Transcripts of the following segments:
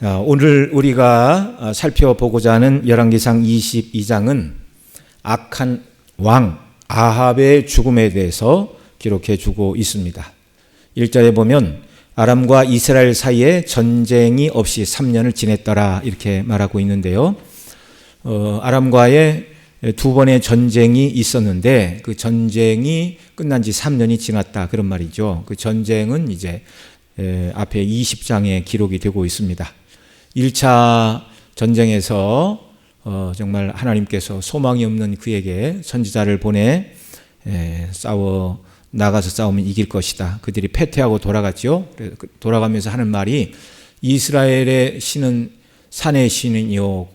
오늘 우리가 살펴보고자 하는 열왕기상 22장은 악한 왕 아합의 죽음에 대해서 기록해 주고 있습니다. 1절에 보면 아람과 이스라엘 사이에 전쟁이 없이 3년을 지냈더라 이렇게 말하고 있는데요. 아람과의 두 번의 전쟁이 있었는데 그 전쟁이 끝난 지 3년이 지났다 그런 말이죠. 그 전쟁은 이제 앞에 20장에 기록이 되고 있습니다. 1차 전쟁에서 정말 하나님께서 소망이 없는 그에게 선지자를 보내 나가서 싸우면 이길 것이다. 그들이 패퇴하고 돌아갔죠. 돌아가면서 하는 말이 이스라엘의 신은 산의 신이요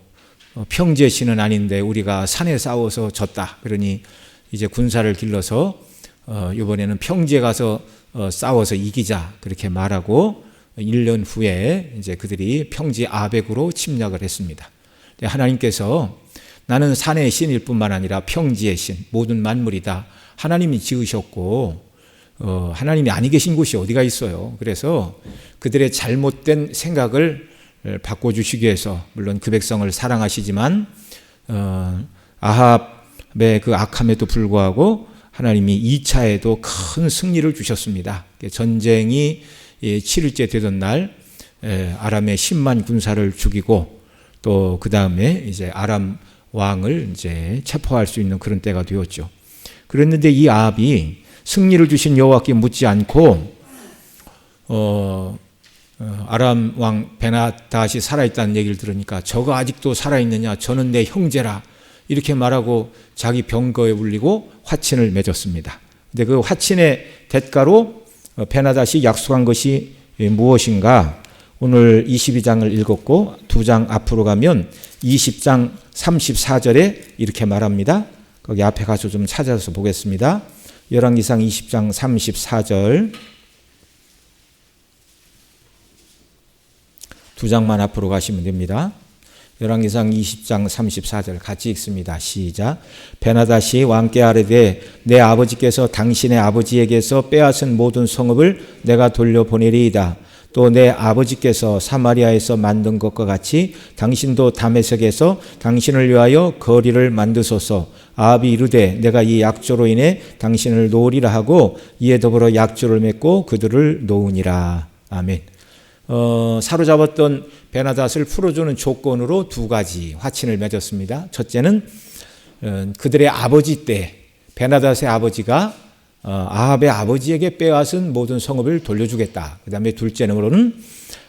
평지의 신은 아닌데 우리가 산에 싸워서 졌다. 그러니 이제 군사를 길러서 이번에는 평지에 가서 싸워서 이기자 그렇게 말하고 1년 후에 이제 그들이 평지 아벡으로 침략을 했습니다. 하나님께서 나는 산의 신일 뿐만 아니라 평지의 신, 모든 만물이다. 하나님이 지으셨고 하나님이 아니 계신 곳이 어디가 있어요. 그래서 그들의 잘못된 생각을 바꿔주시기 위해서 물론 그 백성을 사랑하시지만 아합의 그 악함에도 불구하고 하나님이 2차에도 큰 승리를 주셨습니다. 전쟁이 7일째 되던 날 아람의 10만 군사를 죽이고 또 그 다음에 이제 아람 왕을 이제 체포할 수 있는 그런 때가 되었죠. 그랬는데 이 아합이 승리를 주신 여호와께 묻지 않고 아람 왕 베나닷이 살아있다는 얘기를 들으니까 저거 아직도 살아있느냐 저는 내 형제라 이렇게 말하고 자기 병거에 울리고 화친을 맺었습니다. 근데 그 화친의 대가로 베나닷이 약속한 것이 무엇인가? 오늘 22장을 읽었고 2장 앞으로 가면 20장 34절에 이렇게 말합니다. 거기 앞에 가서 좀 찾아서 보겠습니다. 열왕기상 20장 34절 2장만 앞으로 가시면 됩니다. 열왕기상 20장 34절 같이 읽습니다. 시작. 베나닷이 왕께 아뢰되 내 아버지께서 당신의 아버지에게서 빼앗은 모든 성읍을 내가 돌려보내리이다. 또 내 아버지께서 사마리아에서 만든 것과 같이 당신도 다메섹에서 당신을 위하여 거리를 만드소서. 아합이 이르되 내가 이 약조로 인해 당신을 놓으리라 하고 이에 더불어 약조를 맺고 그들을 놓으니라. 아멘. 사로잡았던 베나닷을 풀어주는 조건으로 2가지 화친을 맺었습니다. 첫째는 그들의 아버지 때 베나닷의 아버지가 아합의 아버지에게 빼앗은 모든 성읍을 돌려주겠다. 그 다음에 둘째로는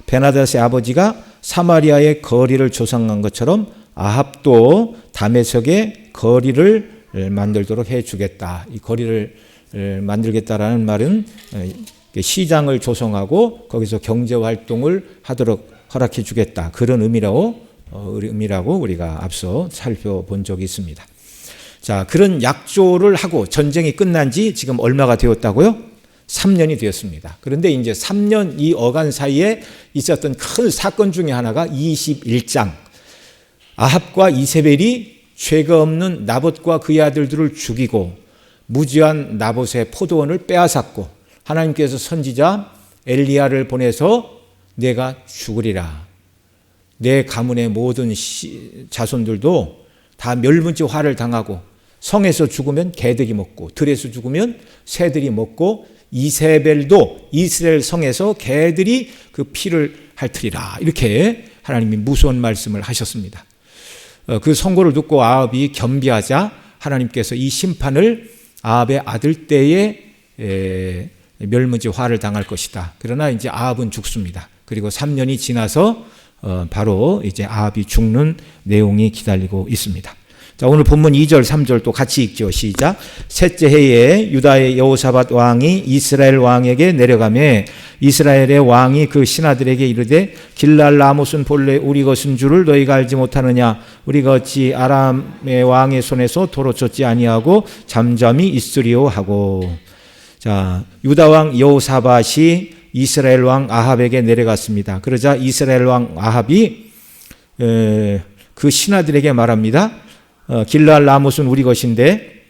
베나닷의 아버지가 사마리아의 거리를 조성한 것처럼 아합도 다메섹의 거리를 만들도록 해주겠다. 이 거리를 만들겠다라는 말은 시장을 조성하고 거기서 경제활동을 하도록 허락해 주겠다. 그런 의미라고 우리가 앞서 살펴본 적이 있습니다. 자, 그런 약조를 하고 전쟁이 끝난 지 지금 얼마가 되었다고요? 3년이 되었습니다. 그런데 이제 3년 이 어간 사이에 있었던 큰 사건 중에 하나가 21장. 아합과 이세벨이 죄가 없는 나봇과 그의 아들들을 죽이고 무지한 나봇의 포도원을 빼앗았고 하나님께서 선지자 엘리야를 보내서 내가 죽으리라. 내 가문의 모든 자손들도 다 멸문지 화를 당하고 성에서 죽으면 개들이 먹고 들에서 죽으면 새들이 먹고 이세벨도 이스라엘 성에서 개들이 그 피를 핥으리라. 이렇게 하나님이 무서운 말씀을 하셨습니다. 그 선고를 듣고 아합이 겸비하자 하나님께서 이 심판을 아합의 아들 때에 멸문지 화를 당할 것이다. 그러나 이제 아합은 죽습니다. 그리고 3년이 지나서 바로 이제 아합이 죽는 내용이 기다리고 있습니다. 자, 오늘 본문 2절, 3절 또 같이 읽죠. 시작. 셋째 해에 유다의 여호사밧 왕이 이스라엘 왕에게 내려가매 이스라엘의 왕이 그 신하들에게 이르되 길랄 라못은 본래 우리 것인 줄을 너희가 알지 못하느냐? 우리가 어찌 아람의 왕의 손에서 도로 쫓지 아니하고 잠잠히 있으리요 하고. 자, 유다 왕 여호사밧이 이스라엘 왕 아합에게 내려갔습니다. 그러자 이스라엘 왕 아합이 그 신하들에게 말합니다. 길랄 라못은 우리 것인데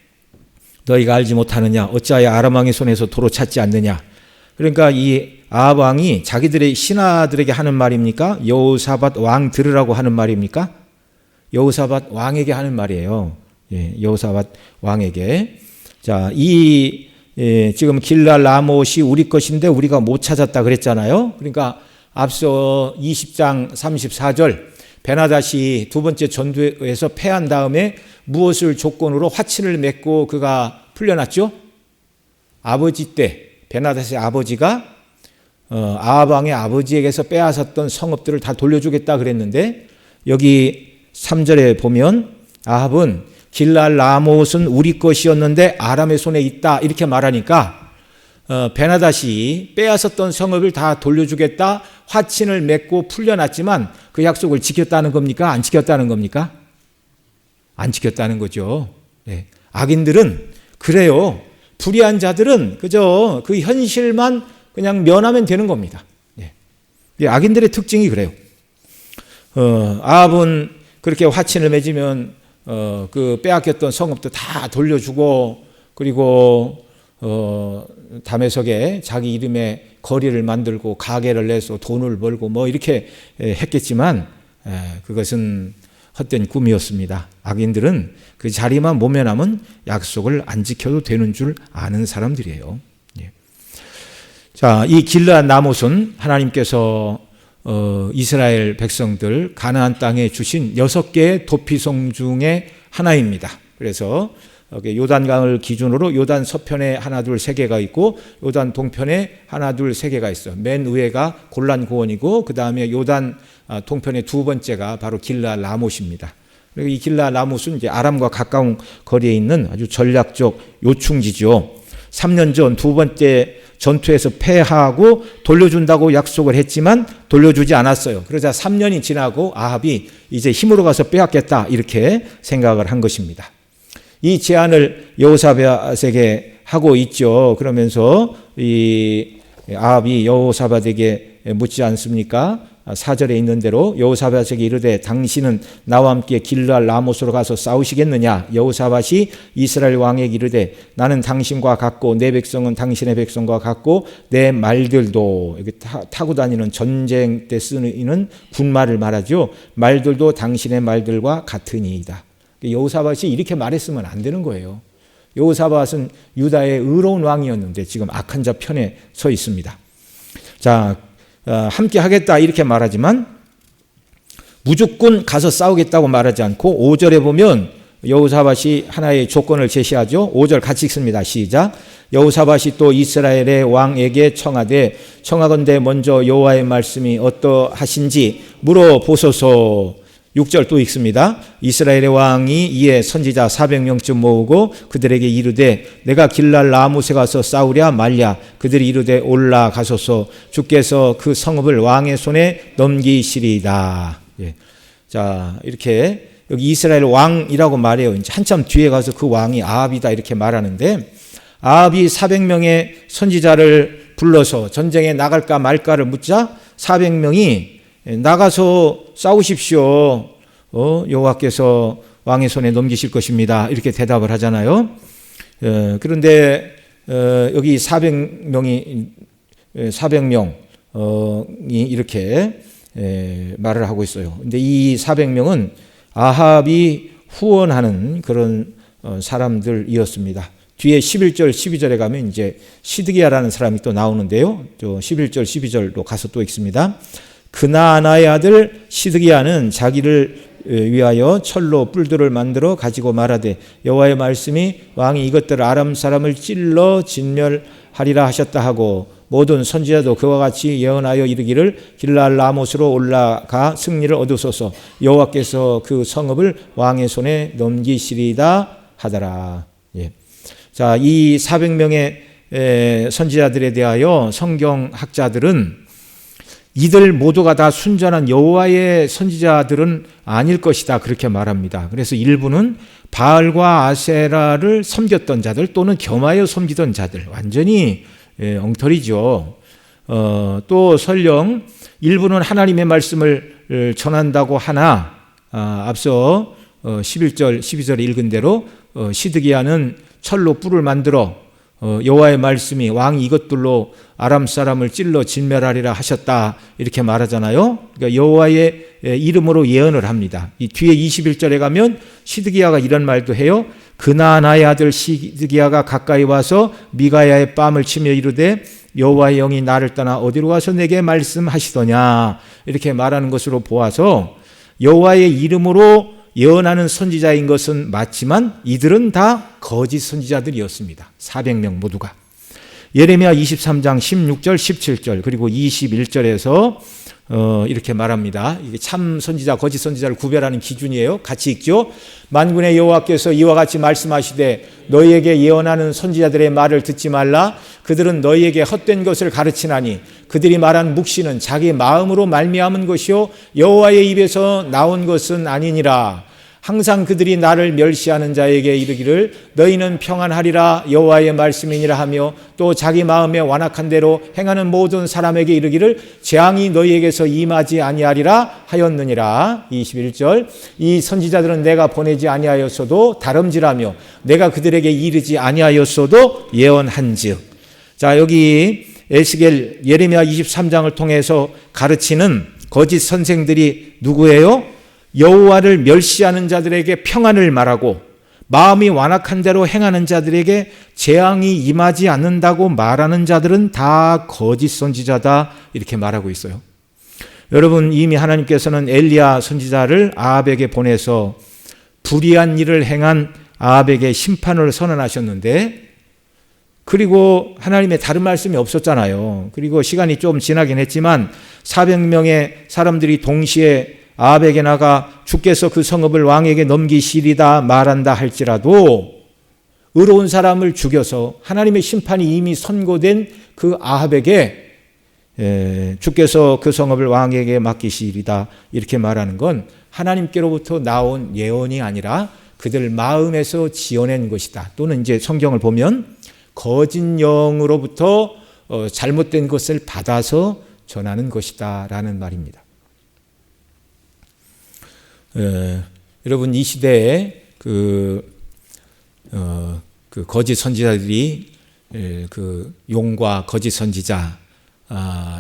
너희가 알지 못하느냐? 어찌하여 아람 왕의 손에서 도로 찾지 않느냐? 그러니까 이 아합 왕이 자기들의 신하들에게 하는 말입니까? 여호사밧 왕 들으라고 하는 말입니까? 여호사밧 왕에게 하는 말이에요. 예, 여호사밧 왕에게. 자, 지금 길랄 라못이 우리 것인데 우리가 못 찾았다 그랬잖아요. 그러니까 앞서 20장 34절 베나닷이 두 번째 전투에서 패한 다음에 무엇을 조건으로 화친을 맺고 그가 풀려났죠? 아버지 때 베나닷의 아버지가 아합 왕의 아버지에게서 빼앗았던 성읍들을 다 돌려주겠다 그랬는데 여기 3절에 보면 아합은 길랄 라못은 우리 것이었는데 아람의 손에 있다 이렇게 말하니까 베나닷이 빼앗았던 성읍을 다 돌려주겠다 화친을 맺고 풀려났지만 그 약속을 지켰다는 겁니까? 안 지켰다는 겁니까? 안 지켰다는 거죠. 네. 악인들은 그래요. 불의한 자들은 그저 그 현실만 그냥 면하면 되는 겁니다. 네. 악인들의 특징이 그래요. 아합은 그렇게 화친을 맺으면 그 빼앗겼던 성읍도 다 돌려주고 그리고 다메섹에 자기 이름의 거리를 만들고 가게를 내서 돈을 벌고 뭐 이렇게 했겠지만 그것은 헛된 꿈이었습니다. 악인들은 그 자리만 모면하면 약속을 안 지켜도 되는 줄 아는 사람들이에요. 예. 자, 이 길르앗 라못은 하나님께서 이스라엘 백성들 가나안 땅에 주신 6개의 도피성 중에 하나입니다. 그래서 요단강을 기준으로 요단 서편에 하나 둘 세 개가 있고 요단 동편에 하나 둘 세 개가 있어요. 맨 위에가 골란 고원이고 그 다음에 요단 동편의 두 번째가 바로 길르앗 라못입니다. 그리고 이 길르앗 라못은 이제 아람과 가까운 거리에 있는 아주 전략적 요충지죠. 3년 전 두 번째 전투에서 패하고 돌려준다고 약속을 했지만 돌려주지 않았어요. 그러자 3년이 지나고 아합이 이제 힘으로 가서 빼앗겠다 이렇게 생각을 한 것입니다. 이 제안을 여호사밧에게 하고 있죠. 그러면서 이 아합이 여호사밧에게 묻지 않습니까? 4절에 있는 대로 여호사밧에게 이르되 당신은 나와 함께 길르앗 라못으로 가서 싸우시겠느냐? 여호사밧이 이스라엘 왕에게 이르되 나는 당신과 같고 내 백성은 당신의 백성과 같고 내 말들도 이렇게 타고 다니는 전쟁 때 쓰는 군말을 말하죠. 말들도 당신의 말들과 같으니이다. 여호사밧이 이렇게 말했으면 안 되는 거예요. 여호사밧은 유다의 의로운 왕이었는데 지금 악한 자 편에 서 있습니다. 자, 함께 하겠다 이렇게 말하지만 무조건 가서 싸우겠다고 말하지 않고 5절에 보면 여호사밧이 하나의 조건을 제시하죠. 5절 같이 읽습니다. 시작. 여호사밧이 또 이스라엘의 왕에게 청하건대 먼저 여호와의 말씀이 어떠하신지 물어보소서. 6절 또 읽습니다. 이스라엘의 왕이 이에 선지자 400명쯤 모으고 그들에게 이르되 내가 길랄 라못에 가서 싸우랴 말랴. 그들이 이르되 올라가소서. 주께서 그 성읍을 왕의 손에 넘기시리이다. 예. 자, 이렇게 여기 이스라엘 왕이라고 말해요. 이제 한참 뒤에 가서 그 왕이 아합이다 이렇게 말하는데 아합이 400명의 선지자를 불러서 전쟁에 나갈까 말까를 묻자 400명이 나가서 싸우십시오. 여호와께서 왕의 손에 넘기실 것입니다. 이렇게 대답을 하잖아요. 그런데 여기 400명이 이렇게 말을 하고 있어요. 근데 이 400명은 아합이 후원하는 그런 사람들이었습니다. 뒤에 11절, 12절에 가면 이제 시드기야라는 사람이 또 나오는데요. 11절, 12절로 가서 또 읽습니다. 그나아나의 아들 시드기야는 자기를 위하여 철로 뿔들을 만들어 가지고 말하되 여호와의 말씀이 왕이 이것들을 아람 사람을 찔러 진멸하리라 하셨다 하고 모든 선지자도 그와 같이 예언하여 이르기를 길랄 라못으로 올라가 승리를 얻으소서. 여호와께서 그 성읍을 왕의 손에 넘기시리다 하더라. 예. 자, 이 400명의 선지자들에 대하여 성경학자들은 이들 모두가 다 순전한 여호와의 선지자들은 아닐 것이다 그렇게 말합니다. 그래서 일부는 바알과 아세라를 섬겼던 자들 또는 겸하여 섬기던 자들 완전히 엉터리죠. 또 설령 일부는 하나님의 말씀을 전한다고 하나 앞서 11절 12절에 읽은 대로 시드기야는 철로 뿔을 만들어 여호와의 말씀이 왕이 이것들로 아람 사람을 찔러 진멸하리라 하셨다 이렇게 말하잖아요. 그러니까 여호와의 이름으로 예언을 합니다. 이 뒤에 21절에 가면 시드기야가 이런 말도 해요. 그나나의 아들 시드기야가 가까이 와서 미가야의 뺨을 치며 이르되 여호와의 영이 나를 떠나 어디로 가서 내게 말씀하시더냐 이렇게 말하는 것으로 보아서 여호와의 이름으로 예언하는 선지자인 것은 맞지만 이들은 다 거짓 선지자들이었습니다. 400명 모두가. 예레미야 23장 16절 17절 그리고 21절에서 이렇게 말합니다. 이게 참 선지자 거짓 선지자를 구별하는 기준이에요. 같이 읽죠. 만군의 여호와께서 이와 같이 말씀하시되 너희에게 예언하는 선지자들의 말을 듣지 말라. 그들은 너희에게 헛된 것을 가르치나니 그들이 말한 묵시는 자기 마음으로 말미암은 것이요 여호와의 입에서 나온 것은 아니니라. 항상 그들이 나를 멸시하는 자에게 이르기를 너희는 평안하리라 여호와의 말씀이니라 하며 또 자기 마음에 완악한 대로 행하는 모든 사람에게 이르기를 재앙이 너희에게서 임하지 아니하리라 하였느니라. 21절 이 선지자들은 내가 보내지 아니하였어도 다름질하며 내가 그들에게 이르지 아니하였어도 예언한즉. 자, 여기 에스겔 예레미야 23장을 통해서 가르치는 거짓 선생들이 누구예요? 여호와를 멸시하는 자들에게 평안을 말하고 마음이 완악한 대로 행하는 자들에게 재앙이 임하지 않는다고 말하는 자들은 다 거짓 선지자다 이렇게 말하고 있어요. 여러분 이미 하나님께서는 엘리야 선지자를 아합에게 보내서 불의한 일을 행한 아합에게 심판을 선언하셨는데 그리고 하나님의 다른 말씀이 없었잖아요. 그리고 시간이 좀 지나긴 했지만 400명의 사람들이 동시에 아합에게 나가 주께서 그 성읍을 왕에게 넘기시리다 말한다 할지라도 의로운 사람을 죽여서 하나님의 심판이 이미 선고된 그 아합에게 주께서 그 성읍을 왕에게 맡기시리다 이렇게 말하는 건 하나님께로부터 나온 예언이 아니라 그들 마음에서 지어낸 것이다. 또는 이제 성경을 보면 거짓 영으로부터 잘못된 것을 받아서 전하는 것이다 라는 말입니다. 여러분 이 시대에 그 거짓 선지자들이 그 용과 거짓 선지자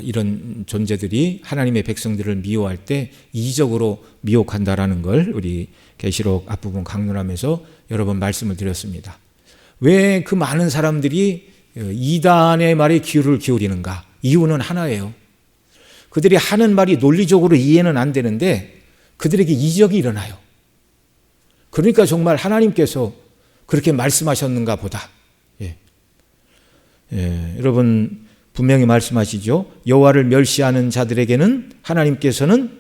이런 존재들이 하나님의 백성들을 미워할 때 이적으로 미혹한다라는 걸 우리 계시록 앞부분 강론하면서 여러 번 말씀을 드렸습니다. 왜 그 많은 사람들이 이단의 말에 귀를 기울이는가? 이유는 하나예요. 그들이 하는 말이 논리적으로 이해는 안 되는데 그들에게 이적이 일어나요. 그러니까 정말 하나님께서 그렇게 말씀하셨는가 보다. 여러분 분명히 말씀하시죠. 여호와를 멸시하는 자들에게는 하나님께서는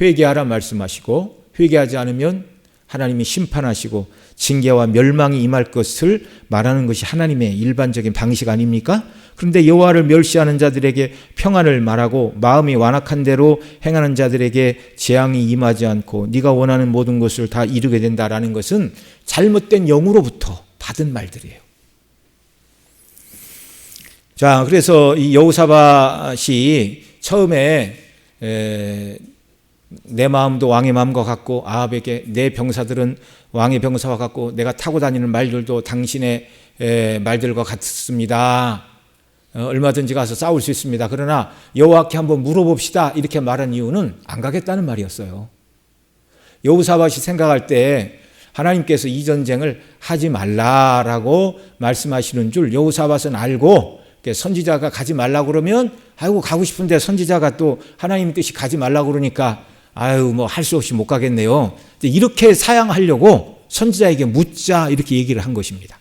회개하라 말씀하시고 회개하지 않으면 하나님이 심판하시고 징계와 멸망이 임할 것을 말하는 것이 하나님의 일반적인 방식 아닙니까? 그런데 여호와를 멸시하는 자들에게 평안을 말하고 마음이 완악한 대로 행하는 자들에게 재앙이 임하지 않고 네가 원하는 모든 것을 다 이루게 된다라는 것은 잘못된 영으로부터 받은 말들이에요. 자, 그래서 이 여호사밧이 처음에 내 마음도 왕의 마음과 같고 아합에게 내 병사들은 왕의 병사와 같고 내가 타고 다니는 말들도 당신의 말들과 같습니다. 얼마든지 가서 싸울 수 있습니다. 그러나 여호와께 한번 물어봅시다 이렇게 말한 이유는 안 가겠다는 말이었어요. 여호사밧이 생각할 때 하나님께서 이 전쟁을 하지 말라라고 말씀하시는 줄 여호사밧은 알고 선지자가 가지 말라고 그러면 아이고 가고 싶은데 선지자가 또 하나님 뜻이 가지 말라고 그러니까 아유 뭐 할 수 없이 못 가겠네요. 이렇게 사양하려고 선지자에게 묻자 이렇게 얘기를 한 것입니다.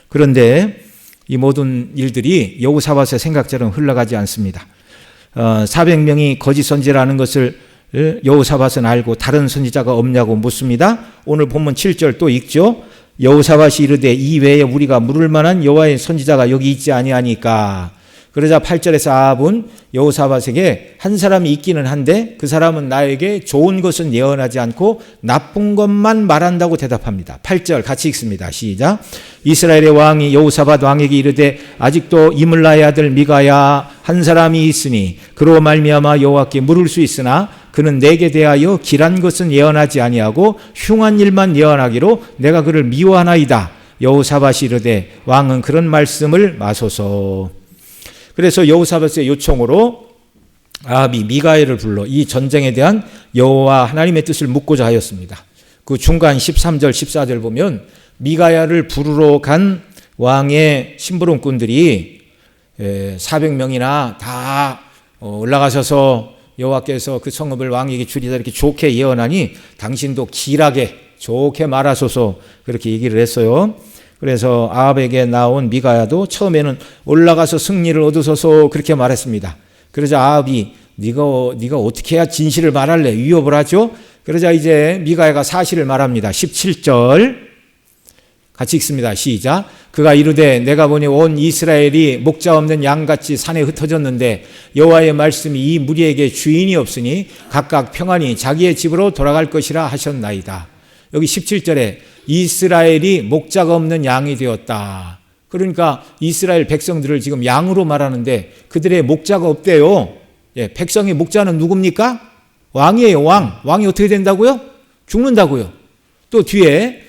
그런데 이 모든 일들이 여호사밧의 생각처럼 흘러가지 않습니다. 400명이 거짓 선지자라는 것을 여호사밧은 알고 다른 선지자가 없냐고 묻습니다. 오늘 본문 7절 또 읽죠. 여호사밧이 이르되 이 외에 우리가 물을 만한 여호와의 선지자가 여기 있지 아니하니까. 그러자 8절에서 아합은 여호사밧에게 한 사람이 있기는 한데 그 사람은 나에게 좋은 것은 예언하지 않고 나쁜 것만 말한다고 대답합니다. 8절 같이 읽습니다. 시작. 이스라엘의 왕이 여호사밧 왕에게 이르되 아직도 이물라의 아들 미가야 한 사람이 있으니 그로 말미암아 여호와께 물을 수 있으나 그는 내게 대하여 길한 것은 예언하지 아니하고 흉한 일만 예언하기로 내가 그를 미워하나이다. 여호사밧이 이르되 왕은 그런 말씀을 마소서. 그래서 여호사밧의 요청으로 아합이 미가야를 불러 이 전쟁에 대한 여호와 하나님의 뜻을 묻고자 하였습니다. 그 중간 13절 14절 보면 미가야를 부르러 간 왕의 심부름꾼들이 400명이나 다 올라가셔서 여호와께서 그 성읍을 왕에게 주리다 이렇게 좋게 예언하니 당신도 길하게 좋게 말하소서 그렇게 얘기를 했어요. 그래서 아합에게 나온 미가야도 처음에는 올라가서 승리를 얻으소서 그렇게 말했습니다. 그러자 아합이 네가 어떻게 해야 진실을 말할래? 위협을 하죠. 그러자 이제 미가야가 사실을 말합니다. 17절 같이 읽습니다. 시작. 그가 이르되 내가 보니 온 이스라엘이 목자 없는 양같이 산에 흩어졌는데 여호와의 말씀이 이 무리에게 주인이 없으니 각각 평안히 자기의 집으로 돌아갈 것이라 하셨나이다. 여기 17절에 이스라엘이 목자가 없는 양이 되었다. 그러니까 이스라엘 백성들을 지금 양으로 말하는데 그들의 목자가 없대요. 백성의 목자는 누굽니까? 왕이에요. 왕이 어떻게 된다고요? 죽는다고요. 또 뒤에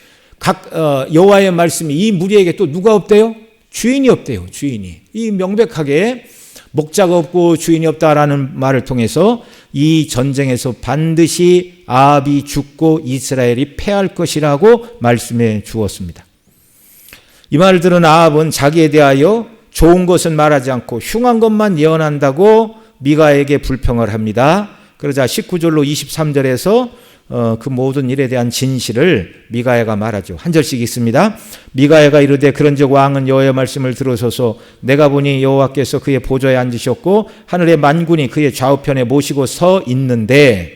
여호와의 말씀이 이 무리에게 또 누가 없대요? 주인이 없대요. 주인이. 이 명백하게 목자가 없고 주인이 없다라는 말을 통해서 이 전쟁에서 반드시 아합이 죽고 이스라엘이 패할 것이라고 말씀해 주었습니다. 이 말을 들은 아합은 자기에 대하여 좋은 것은 말하지 않고 흉한 것만 예언한다고 미가에게 불평을 합니다. 그러자 19절로 23절에서 그 모든 일에 대한 진실을 미가야가 말하죠. 한 절씩 읽습니다. 미가야가 이르되 그런즉 왕은 여호와의 말씀을 들으소서. 내가 보니 여호와께서 그의 보좌에 앉으셨고 하늘의 만군이 그의 좌우편에 모시고 서 있는데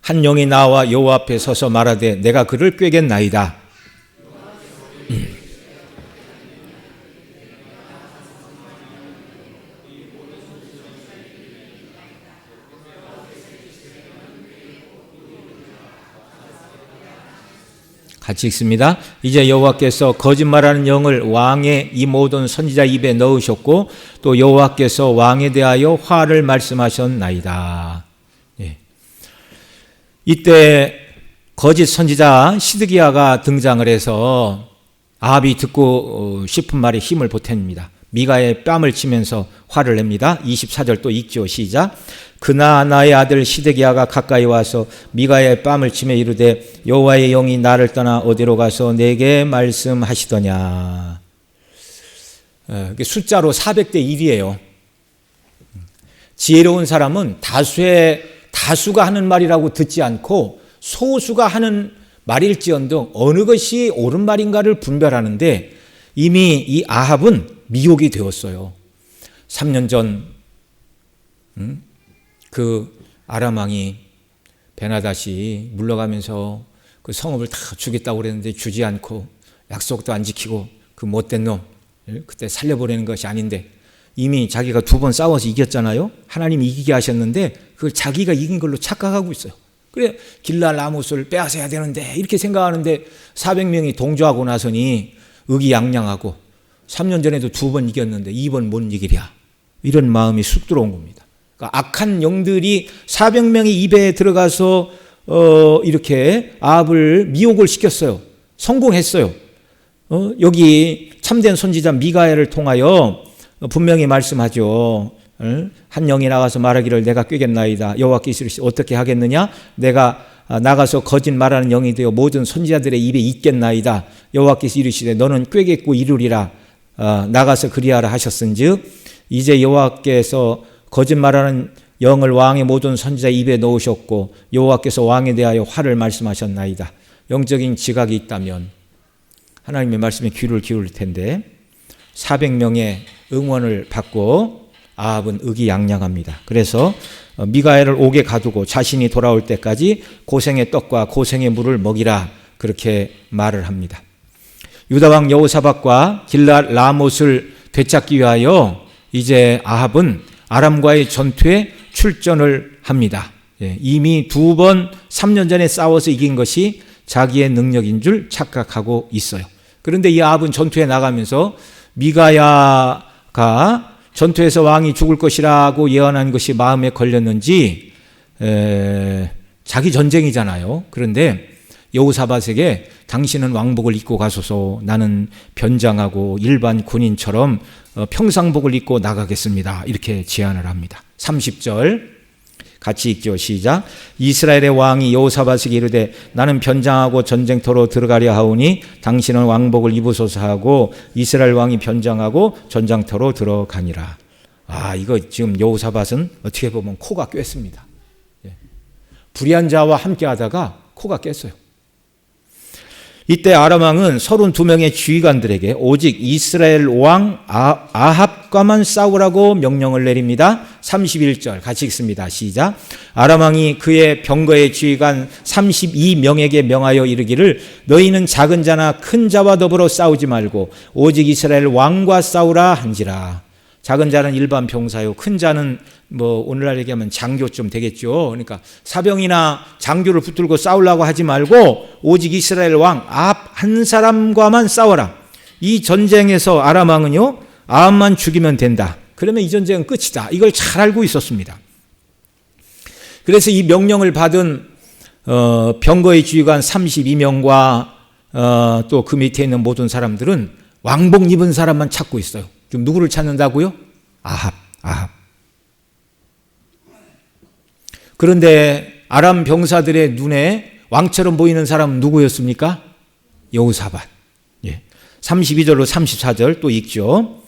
한 영이 나와 여호와 앞에 서서 말하되 내가 그를 꾀겠나이다. 같이 읽습니다. 이제 여호와께서 거짓말하는 영을 왕의 이 모든 선지자 입에 넣으셨고 또 여호와께서 왕에 대하여 화를 말씀하셨나이다. 예. 이때 거짓 선지자 시드기야가 등장을 해서 아합이 듣고 싶은 말에 힘을 보탭니다. 미가의 뺨을 치면서 화를 냅니다. 24절 또 읽죠. 시작. 그나 나의 아들 시드기야가 가까이 와서 미가의 뺨을 치며 이르되 여호와의 영이 나를 떠나 어디로 가서 내게 말씀하시더냐. 숫자로 400대 1이에요. 지혜로운 사람은 다수가 하는 말이라고 듣지 않고 소수가 하는 말일지언정 어느 것이 옳은 말인가를 분별하는데 이미 이 아합은 미혹이 되었어요. 3년 전 그 아람 왕이 베나닷이 물러가면서 그 성읍을 다 주겠다고 그랬는데 주지 않고 약속도 안 지키고 그 못된 놈 그때 살려보내는 것이 아닌데 이미 자기가 2번 싸워서 이겼잖아요. 하나님이 이기게 하셨는데 그걸 자기가 이긴 걸로 착각하고 있어요. 그래 길랄 라못을 빼앗아야 되는데 이렇게 생각하는데 400명이 동조하고 나서니 의기양양하고 3년 전에도 2번 이겼는데 2번 못 이기랴 이런 마음이 쑥 들어온 겁니다. 그러니까 악한 영들이 400명이 입에 들어가서 이렇게 아합을 미혹을 시켰어요. 성공했어요. 여기 참된 선지자 미가야를 통하여 분명히 말씀하죠. 한 영이 나가서 말하기를 내가 꾀겠나이다. 여호와께서 이르시되 어떻게 하겠느냐? 내가 나가서 거짓 말하는 영이 되어 모든 선지자들의 입에 있겠나이다. 여호와께서 이르시되 너는 꾀겠고 이루리라. 나가서 그리하라 하셨은즉 이제 여호와께서 거짓말하는 영을 왕의 모든 선지자 입에 넣으셨고 여호와께서 왕에 대하여 화를 말씀하셨나이다. 영적인 지각이 있다면 하나님의 말씀에 귀를 기울일 텐데 400명의 응원을 받고 아합은 의기양양합니다. 그래서 미가야를 옥에 가두고 자신이 돌아올 때까지 고생의 떡과 고생의 물을 먹이라 그렇게 말을 합니다. 유다왕 여호사밧과 길랏 라못을 되찾기 위하여 이제 아합은 아람과의 전투에 출전을 합니다. 이미 2번 3년 전에 싸워서 이긴 것이 자기의 능력인 줄 착각하고 있어요. 그런데 이 아합은 전투에 나가면서 미가야가 전투에서 왕이 죽을 것이라고 예언한 것이 마음에 걸렸는지 자기 전쟁이잖아요. 그런데 여호사밧에게 당신은 왕복을 입고 가소서, 나는 변장하고 일반 군인처럼 평상복을 입고 나가겠습니다. 이렇게 제안을 합니다. 30절 같이 읽죠. 시작. 이스라엘의 왕이 여호사밧에게 이르되 나는 변장하고 전쟁터로 들어가려 하오니 당신은 왕복을 입으소서 하고 이스라엘 왕이 변장하고 전장터로 들어가니라. 이거 지금 여호사밧은 어떻게 보면 코가 꿰습니다. 불의한 자와 함께 하다가 코가 깼어요. 이때 아람 왕은 32명의 지휘관들에게 오직 이스라엘 왕 아합과만 싸우라고 명령을 내립니다. 31절 같이 읽습니다. 시작. 아람 왕이 그의 병거의 지휘관 32명에게 명하여 이르기를 너희는 작은 자나 큰 자와 더불어 싸우지 말고 오직 이스라엘 왕과 싸우라 한지라. 작은 자는 일반 병사요, 큰 자는 오늘날 얘기하면 장교쯤 되겠죠. 그러니까 사병이나 장교를 붙들고 싸우려고 하지 말고 오직 이스라엘 왕 아합 한 사람과만 싸워라. 이 전쟁에서 아람 왕은요, 아합만 죽이면 된다. 그러면 이 전쟁은 끝이다. 이걸 잘 알고 있었습니다. 그래서 이 명령을 받은 병거의 지휘관 32명과 또 그 밑에 있는 모든 사람들은 왕복 입은 사람만 찾고 있어요. 지금 누구를 찾는다고요? 아합. 그런데 아람 병사들의 눈에 왕처럼 보이는 사람은 누구였습니까? 여호사밧. 32절로 34절 또 읽죠.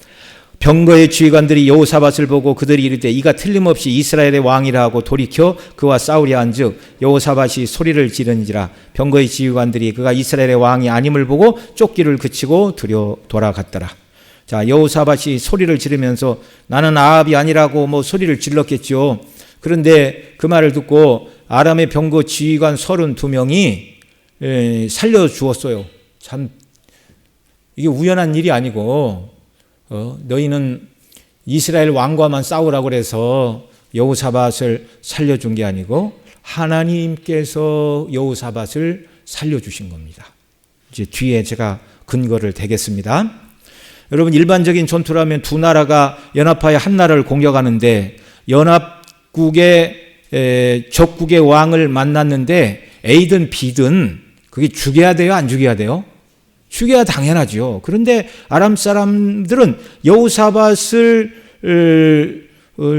병거의 지휘관들이 여호사밧을 보고 그들이 이르되 이가 틀림없이 이스라엘의 왕이라 하고 돌이켜 그와 싸우려 한즉 여호사밧이 소리를 지른지라. 병거의 지휘관들이 그가 이스라엘의 왕이 아님을 보고 쫓기를 그치고 돌아갔더라. 자, 여호사밧이 소리를 지르면서 나는 아합이 아니라고 소리를 질렀겠죠. 그런데 그 말을 듣고 아람의 병거 지휘관 32명이 살려주었어요. 참 이게 우연한 일이 아니고 너희는 이스라엘 왕과만 싸우라고 그래서 여호사밧을 살려준 게 아니고 하나님께서 여호사밧을 살려주신 겁니다. 이제 뒤에 제가 근거를 대겠습니다. 여러분, 일반적인 전투라면 두 나라가 연합하여 한 나라를 공격하는데 연합국의 적국의 왕을 만났는데 A든 B든 그게 죽여야 돼요? 안 죽여야 돼요? 죽여야 당연하죠. 그런데 아람 사람들은 여호사밧을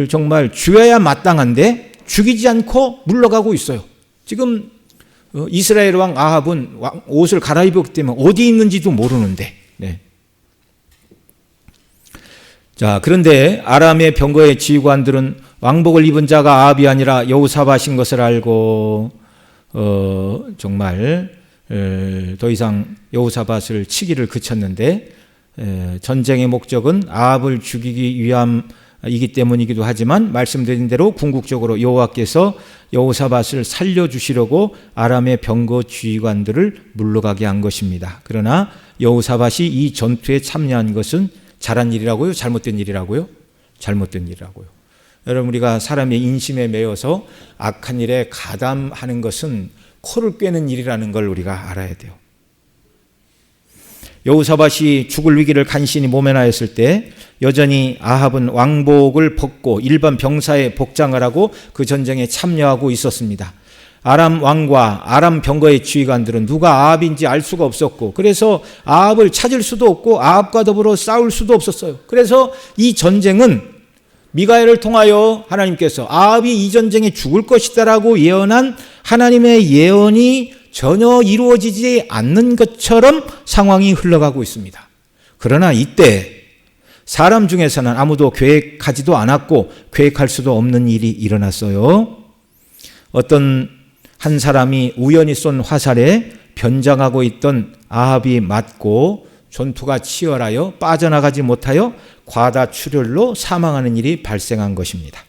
정말 죽여야 마땅한데 죽이지 않고 물러가고 있어요. 지금 이스라엘 왕 아합은 옷을 갈아입었기 때문에 어디 있는지도 모르는데. 자, 그런데 아람의 병거의 지휘관들은 왕복을 입은 자가 아합이 아니라 여호사밧인 것을 알고 정말 더 이상 여호사밧을 치기를 그쳤는데 전쟁의 목적은 아합을 죽이기 위함이기 때문이기도 하지만 말씀드린 대로 궁극적으로 여호와께서 여호사밧을 살려주시려고 아람의 병거 지휘관들을 물러가게 한 것입니다. 그러나 여호사밧이 이 전투에 참여한 것은 잘한 일이라고요? 잘못된 일이라고요? 잘못된 일이라고요. 여러분, 우리가 사람의 인심에 매여서 악한 일에 가담하는 것은 코를 꿰는 일이라는 걸 우리가 알아야 돼요. 여호사밧이 죽을 위기를 간신히 모면하였을 때 여전히 아합은 왕복을 벗고 일반 병사의 복장을 하고 그 전쟁에 참여하고 있었습니다. 아람 왕과 아람 병거의 지휘관들은 누가 아합인지 알 수가 없었고 그래서 아합을 찾을 수도 없고 아합과 더불어 싸울 수도 없었어요. 그래서 이 전쟁은 미가엘을 통하여 하나님께서 아합이 이 전쟁에 죽을 것이다라고 예언한 하나님의 예언이 전혀 이루어지지 않는 것처럼 상황이 흘러가고 있습니다. 그러나 이때 사람 중에서는 아무도 계획하지도 않았고 계획할 수도 없는 일이 일어났어요. 어떤 한 사람이 우연히 쏜 화살에 변장하고 있던 아합이 맞고 전투가 치열하여 빠져나가지 못하여 과다출혈로 사망하는 일이 발생한 것입니다.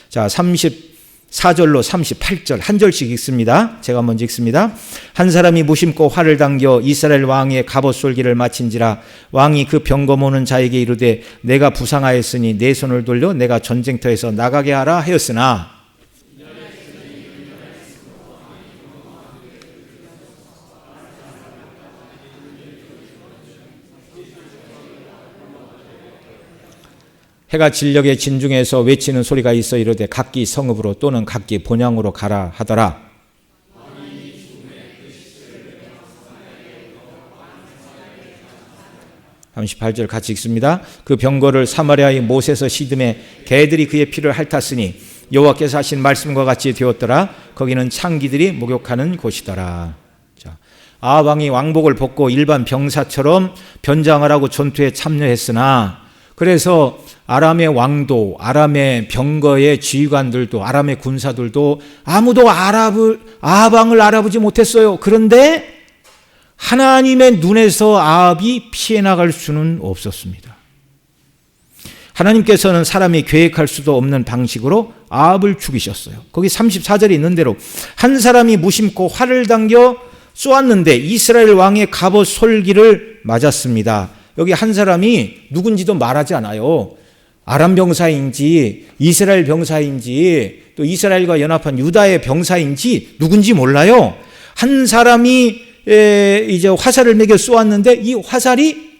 자, 34절로 38절 한 절씩 읽습니다. 제가 먼저 읽습니다. 한 사람이 무심코 활을 당겨 이스라엘 왕의 갑옷 쏠기를 마친지라. 왕이 그 병거 모는 자에게 이르되 내가 부상하였으니 내 손을 돌려 내가 전쟁터에서 나가게 하라 하였으나 해가 진력에 진중에서 외치는 소리가 있어 이르되 각기 성읍으로 또는 각기 본향으로 가라 하더라. 38절 같이 읽습니다. 그 병거를 사마리아의 못에서 시듬에 개들이 그의 피를 핥았으니 여호와께서 하신 말씀과 같이 되었더라. 거기는 창기들이 목욕하는 곳이더라. 자, 아합 왕이 왕복을 벗고 일반 병사처럼 변장을 하고 전투에 참여했으나, 그래서 아람의 왕도, 아람의 병거의 지휘관들도, 아람의 군사들도 아무도 아합 왕을 알아보지 못했어요. 그런데 하나님의 눈에서 아합이 피해 나갈 수는 없었습니다. 하나님께서는 사람이 계획할 수도 없는 방식으로 아합을 죽이셨어요. 거기 34절에 있는 대로 한 사람이 무심코 활을 당겨 쏘았는데 이스라엘 왕의 갑옷 솔기를 맞았습니다. 여기 한 사람이 누군지도 말하지 않아요. 아람 병사인지 이스라엘 병사인지 또 이스라엘과 연합한 유다의 병사인지 누군지 몰라요. 한 사람이 이제 화살을 매겨 쏘았는데 이 화살이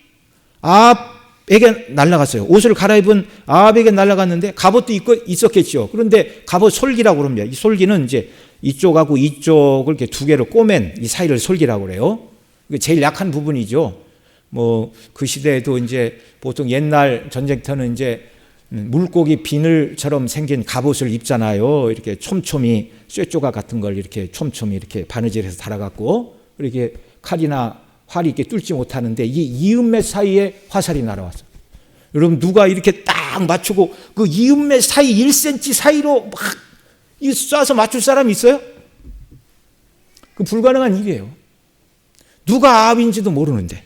아합에게 날아갔어요. 옷을 갈아입은 아합에게 날아갔는데 갑옷도 입고 있었겠죠. 그런데 갑옷 솔기라고 그럽니다. 이 솔기는 이제 이쪽하고 이쪽을 이렇게 두 개로 꼬맨 이 사이를 솔기라고 그래요. 이게 제일 약한 부분이죠. 뭐 그 시대에도 이제 보통 옛날 전쟁터는 이제 물고기 비늘처럼 생긴 갑옷을 입잖아요. 이렇게 촘촘히 쇠조각 같은 걸 이렇게 촘촘히 이렇게 바느질해서 달아갖고 이렇게 칼이나 활이 이렇게 뚫지 못하는데 이 이음매 사이에 화살이 날아왔어요. 여러분 누가 이렇게 딱 맞추고 그 이음매 사이 1cm 사이로 막 쏴서 맞출 사람이 있어요? 그 불가능한 일이에요. 누가 아합인지도 모르는데.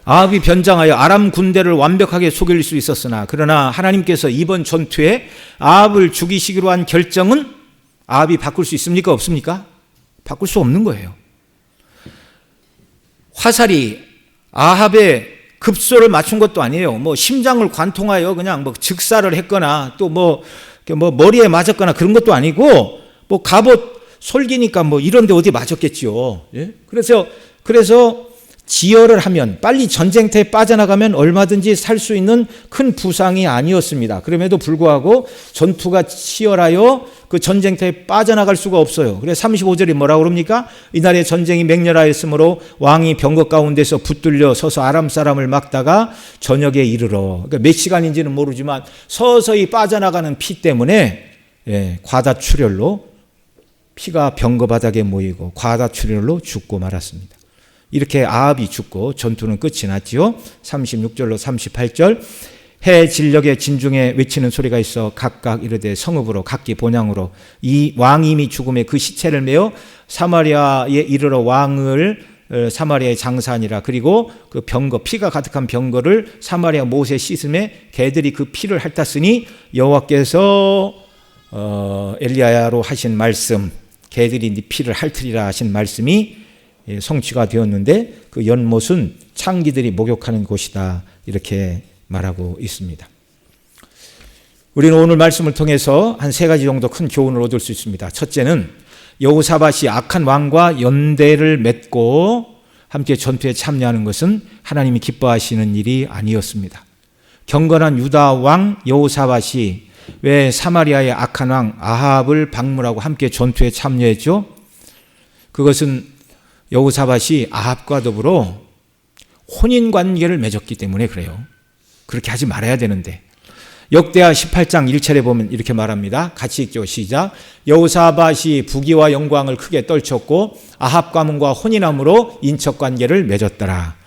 아합이 변장하여 아람 군대를 완벽하게 속일 수 있었으나 그러나 하나님께서 이번 전투에 아합을 죽이시기로 한 결정은 아합이 바꿀 수 있습니까? 없습니까? 바꿀 수 없는 거예요. 화살이 아합의 급소를 맞춘 것도 아니에요. 뭐 심장을 관통하여 그냥 뭐 즉사를 했거나 또 뭐 머리에 맞았거나 그런 것도 아니고 뭐 갑옷 솔기니까 뭐 이런데 어디 맞았겠지요. 예? 그래서 지혈을 하면 빨리 전쟁터에 빠져나가면 얼마든지 살 수 있는 큰 부상이 아니었습니다. 그럼에도 불구하고 전투가 치열하여 그 전쟁터에 빠져나갈 수가 없어요. 그래서 35절이 뭐라고 그럽니까? 이날에 전쟁이 맹렬하였으므로 왕이 병거 가운데서 붙들려 서서 아람 사람을 막다가 저녁에 이르러, 그러니까 몇 시간인지는 모르지만 서서히 빠져나가는 피 때문에 과다출혈로 피가 병거 바닥에 모이고 과다출혈로 죽고 말았습니다. 이렇게 아합이 죽고 전투는 끝이 났지요. 36절로 38절 해 진력에 진중에 외치는 소리가 있어 각각 이르되 성읍으로 각기 본향으로 이 왕임이 죽음에 그 시체를 메어 사마리아에 이르러 왕을 사마리아의 장사하니라. 그리고 그 병거 피가 가득한 병거를 사마리아 못에 씻음에 개들이 그 피를 핥았으니 여호와께서 엘리야로 하신 말씀 개들이 네 피를 핥으리라 하신 말씀이 성취가 되었는데 그 연못은 창기들이 목욕하는 곳이다 이렇게 말하고 있습니다. 우리는 오늘 말씀을 통해서 한 세 가지 정도 큰 교훈을 얻을 수 있습니다. 첫째는 여호사밧이 악한 왕과 연대를 맺고 함께 전투에 참여하는 것은 하나님이 기뻐하시는 일이 아니었습니다. 경건한 유다 왕 여호사밧이 왜 사마리아의 악한 왕 아합을 방문하고 함께 전투에 참여했죠? 그것은 여호사밧이 아합과 더불어 혼인관계를 맺었기 때문에 그래요. 그렇게 하지 말아야 되는데 역대하 18장 1절에 보면 이렇게 말합니다. 같이 읽죠. 시작. 여호사밧이 부귀와 영광을 크게 떨쳤고 아합 가문과 혼인함으로 인척관계를 맺었더라.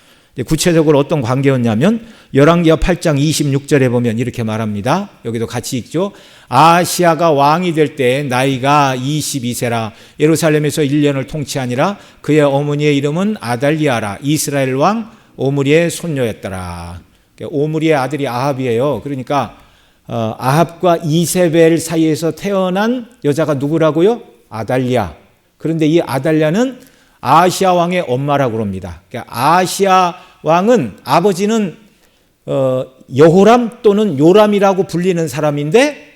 구체적으로 어떤 관계였냐면 열왕기하 8장 26절에 보면 이렇게 말합니다. 여기도 같이 읽죠. 아하시아가 왕이 될 때 나이가 22세라 예루살렘에서 1년을 통치하니라. 그의 어머니의 이름은 아달리아라. 이스라엘 왕 오므리의 손녀였더라. 오므리의 아들이 아합이에요. 그러니까 아합과 이세벨 사이에서 태어난 여자가 누구라고요? 아달리아. 그런데 이 아달리아는 아하시아 왕의 엄마라고 합니다. 그러니까 아하시아 왕은 아버지는 여호람 또는 요람이라고 불리는 사람인데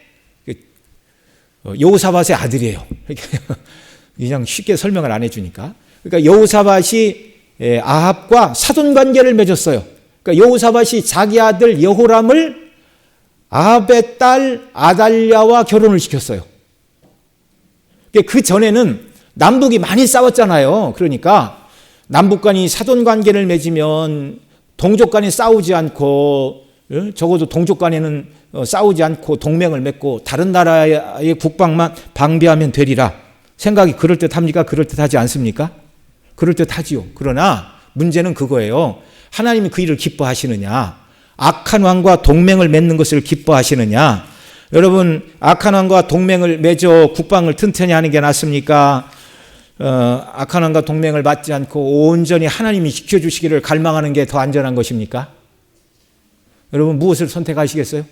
여호사밧의 아들이에요. 그냥 쉽게 설명을 안 해주니까. 그러니까 여호사밧이 아합과 사돈 관계를 맺었어요. 그러니까 여호사밧이 자기 아들 여호람을 아합의 딸 아달랴와 결혼을 시켰어요. 그 전에는 남북이 많이 싸웠잖아요. 그러니까 남북 간이 사돈 관계를 맺으면 동족 간에 싸우지 않고, 적어도 동족 간에는 싸우지 않고 동맹을 맺고 다른 나라의 국방만 방비하면 되리라. 생각이 그럴듯합니까? 그럴듯하지 않습니까? 그럴듯하지요. 그러나 문제는 그거예요. 하나님이 그 일을 기뻐하시느냐? 악한 왕과 동맹을 맺는 것을 기뻐하시느냐? 여러분, 악한 왕과 동맹을 맺어 국방을 튼튼히 하는 게 낫습니까? 악한 왕과 동맹을 맺지 않고 온전히 하나님이 지켜주시기를 갈망하는 게 더 안전한 것입니까? 여러분, 무엇을 선택하시겠어요?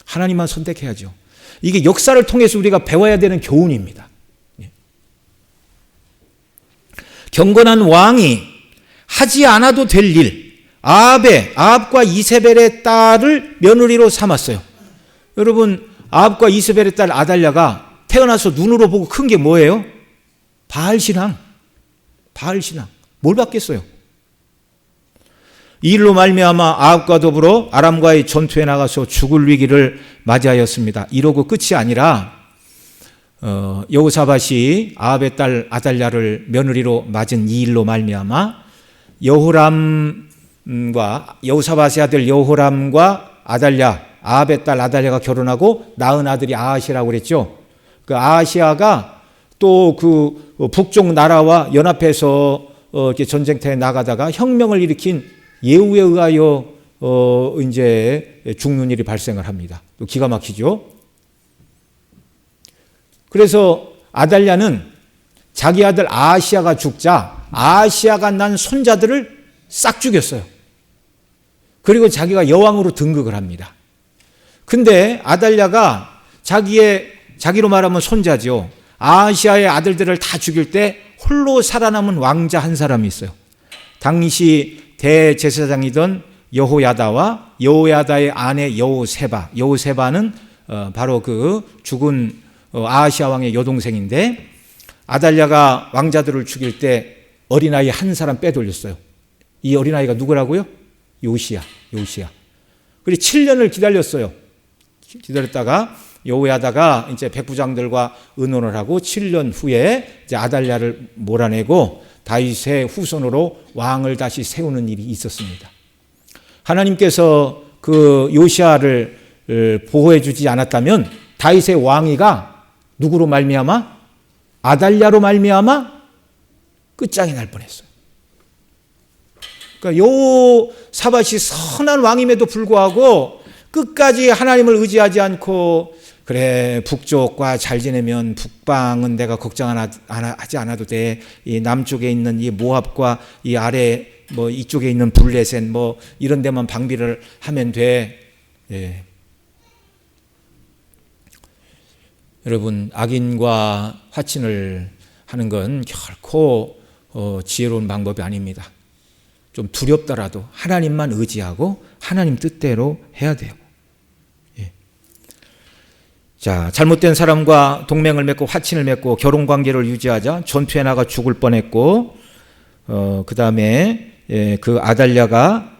하나님만 선택해야죠. 이게 역사를 통해서 우리가 배워야 되는 교훈입니다. 경건한 왕이 하지 않아도 될 일, 아합과 이세벨의 딸을 며느리로 삼았어요. 여러분, 아합과 이세벨의 딸 아달랴가 태어나서 눈으로 보고 큰 게 뭐예요? 바알신앙. 뭘 받겠어요? 이 일로 말미암아 아합과 더불어 아람과의 전투에 나가서 죽을 위기를 맞이하였습니다. 이러고 끝이 아니라 여호사밧이 아합의 딸 아달랴를 며느리로 맞은 이 일로 말미암아 여호사밧의 아들 여호람과 아합의 딸 아달랴가 결혼하고 낳은 아들이 아하시라고 그랬죠. 그 아하시아가 또 그 북쪽 나라와 연합해서 이렇게 전쟁터에 나가다가 혁명을 일으킨 예후에 의하여 이제 죽는 일이 발생을 합니다. 또 기가 막히죠. 그래서 아달랴는 자기 아들 아하시아가 죽자 아하시아가 난 손자들을 싹 죽였어요. 그리고 자기가 여왕으로 등극을 합니다. 근데 아달랴가 자기로 말하면 손자죠. 아하시아의 아들들을 다 죽일 때 홀로 살아남은 왕자 한 사람이 있어요. 당시 대제사장이던 여호야다와 여호야다의 아내 여호세바는 바로 그 죽은 아하시아 왕의 여동생인데, 아달랴가 왕자들을 죽일 때 어린아이 한 사람 빼돌렸어요. 이 어린아이가 누구라고요? 요시야. 그리고 7년을 기다렸어요. 기다렸다가 여호야다가 이제 백부장들과 의논을 하고 7년 후에 이제 아달랴를 몰아내고 다윗의 후손으로 왕을 다시 세우는 일이 있었습니다. 하나님께서 그 요시야를 보호해 주지 않았다면 다윗의 왕위가 누구로 말미암아? 아달랴로 말미암아 끝장이 날 뻔했어요. 그러니까 여호사밧이 선한 왕임에도 불구하고 끝까지 하나님을 의지하지 않고, 그래, 북쪽과 잘 지내면 북방은 내가 걱정하지 않아도 돼. 이 남쪽에 있는 이 모압과 이 아래 뭐 이쪽에 있는 블레셋 뭐 이런 데만 방비를 하면 돼. 예. 여러분, 악인과 화친을 하는 건 결코 지혜로운 방법이 아닙니다. 좀 두렵더라도 하나님만 의지하고 하나님 뜻대로 해야 돼요. 자, 잘못된 사람과 동맹을 맺고 화친을 맺고 결혼관계를 유지하자 전투에 나가 죽을 뻔했고, 그 다음에 그 아달랴가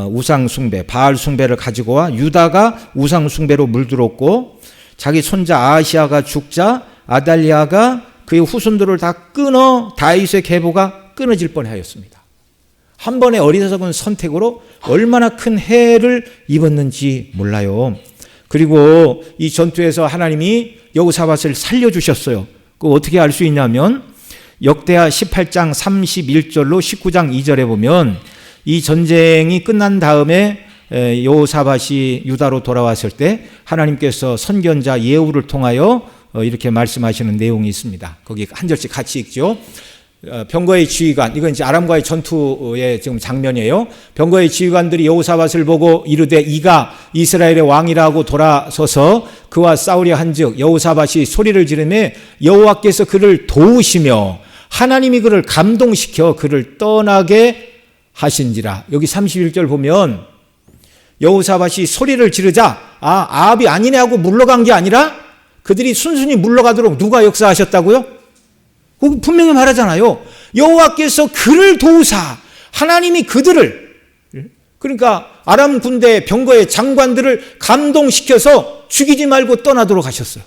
우상숭배, 바알숭배를 가지고 와 유다가 우상숭배로 물들었고, 자기 손자 아하시아가 죽자 아달랴가 그의 후손들을 다 끊어 다윗의 계보가 끊어질 뻔하였습니다. 한 번의 어리석은 선택으로 얼마나 큰 해를 입었는지 몰라요. 그리고 이 전투에서 하나님이 여호사밧을 살려주셨어요. 그거 어떻게 알 수 있냐면 역대하 18장 31절로 19장 2절에 보면 이 전쟁이 끝난 다음에 여호사밧이 유다로 돌아왔을 때 하나님께서 선견자 예후를 통하여 이렇게 말씀하시는 내용이 있습니다. 거기 한 절씩 같이 읽죠. 병거의 지휘관, 이건 이제 아람과의 전투의 지금 장면이에요. 병거의 지휘관들이 여호사밧을 보고 이르되 이가 이스라엘의 왕이라고 돌아서서 그와 싸우려 한즉 여호사밧이 소리를 지르며 여호와께서 그를 도우시며 하나님이 그를 감동시켜 그를 떠나게 하신지라. 여기 31절 보면 여호사밧이 소리를 지르자 아합이 아니네 하고 물러간 게 아니라 그들이 순순히 물러가도록 누가 역사하셨다고요? 분명히 말하잖아요. 여호와께서 그를 도우사 하나님이 그들을 그러니까 아람 군대 병거의 장관들을 감동시켜서 죽이지 말고 떠나도록 하셨어요.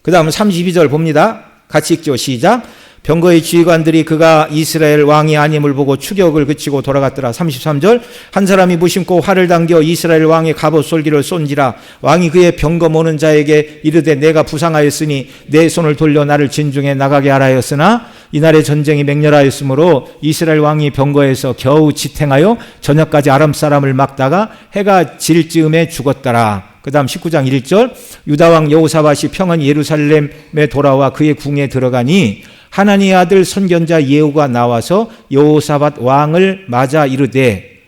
그 다음 32절 봅니다. 같이 읽죠. 시작. 병거의 지휘관들이 그가 이스라엘 왕이 아님을 보고 추격을 그치고 돌아갔더라. 33절. 한 사람이 무심코 활을 당겨 이스라엘 왕의 갑옷 솔기를 쏜지라. 왕이 그의 병거 모는 자에게 이르되 내가 부상하였으니 내 손을 돌려 나를 진중에 나가게 하라 하였으나 이날의 전쟁이 맹렬하였으므로 이스라엘 왕이 병거에서 겨우 지탱하여 저녁까지 아람 사람을 막다가 해가 질 즈음에 죽었더라. 그 다음 19장 1절. 유다왕 여호사밧이 평안히 예루살렘에 돌아와 그의 궁에 들어가니 하나니의 아들 선견자 예후가 나와서 여호사밧 왕을 맞아 이르되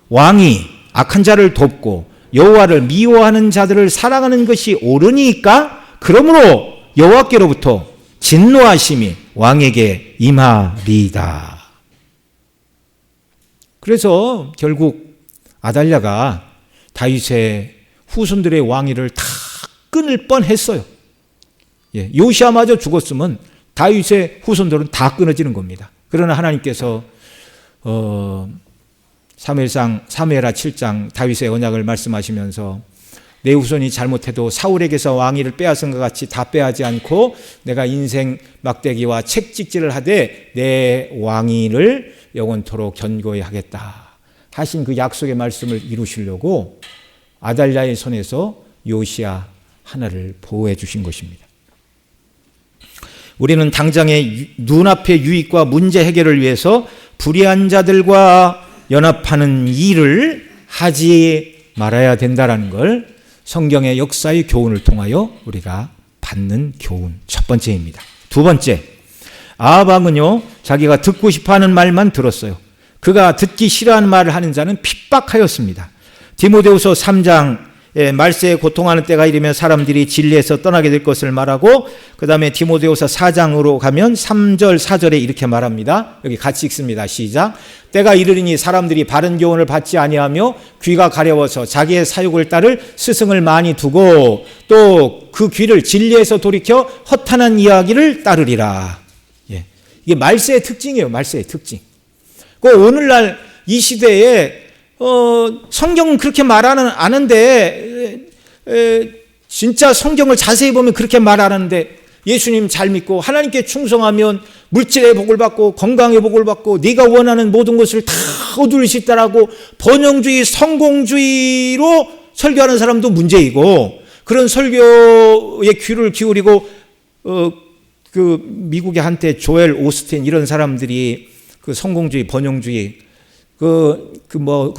왕이 악한 자를 돕고 여호와를 미워하는 자들을 사랑하는 것이 옳으니까 그러므로 여호와께로부터 진노하심이 왕에게 임하리이다. 그래서 결국 아달랴가 다윗의 후손들의 왕위를 다 끊을 뻔했어요. 요시아마저 죽었으면 다윗의 후손들은 다 끊어지는 겁니다. 그러나 하나님께서 사무엘하 7장 다윗의 언약을 말씀하시면서 내 후손이 잘못해도 사울에게서 왕위를 빼앗은 것 같이 다 빼앗지 않고 내가 인생 막대기와 책찍질을 하되 내 왕위를 영원토록 견고히 하겠다 하신 그 약속의 말씀을 이루시려고 아달랴의 손에서 요시야 하나를 보호해 주신 것입니다. 우리는 당장의 눈앞의 유익과 문제 해결을 위해서 불의한 자들과 연합하는 일을 하지 말아야 된다는 걸 성경의 역사의 교훈을 통하여 우리가 받는 교훈 첫 번째입니다. 두 번째, 아합은요 자기가 듣고 싶어하는 말만 들었어요. 그가 듣기 싫어하는 말을 하는 자는 핍박하였습니다. 디모데후서 3장 말세에 고통하는 때가 이르면 사람들이 진리에서 떠나게 될 것을 말하고 그 다음에 디모데후서 4장으로 가면 3절 4절에 이렇게 말합니다. 여기 같이 읽습니다. 시작. 때가 이르리니 사람들이 바른 교훈을 받지 아니하며 귀가 가려워서 자기의 사욕을 따를 스승을 많이 두고 또 그 귀를 진리에서 돌이켜 허탄한 이야기를 따르리라. 이게 말세의 특징이에요. 말세의 특징. 오늘날 이 시대에 성경은 그렇게 말하는 않은데 진짜 성경을 자세히 보면 그렇게 말 안 하는데 예수님 잘 믿고 하나님께 충성하면 물질의 복을 받고 건강의 복을 받고 네가 원하는 모든 것을 다 얻을 수 있다라고 번영주의 성공주의로 설교하는 사람도 문제이고 그런 설교에 귀를 기울이고 그 미국의 한때 조엘 오스틴 이런 사람들이 그 성공주의 번영주의 그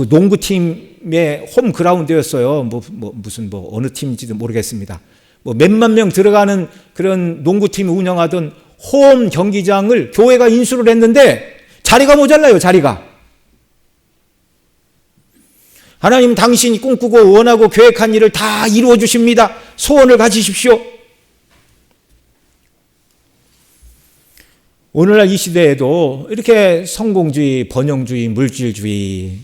농구팀의 홈 그라운드였어요. 무슨 어느 팀인지도 모르겠습니다. 몇만 명 들어가는 그런 농구팀이 운영하던 홈 경기장을 교회가 인수를 했는데 자리가 모자라요, 자리가. 하나님 당신이 꿈꾸고 원하고 계획한 일을 다 이루어 주십니다. 소원을 가지십시오. 오늘날 이 시대에도 이렇게 성공주의, 번영주의, 물질주의,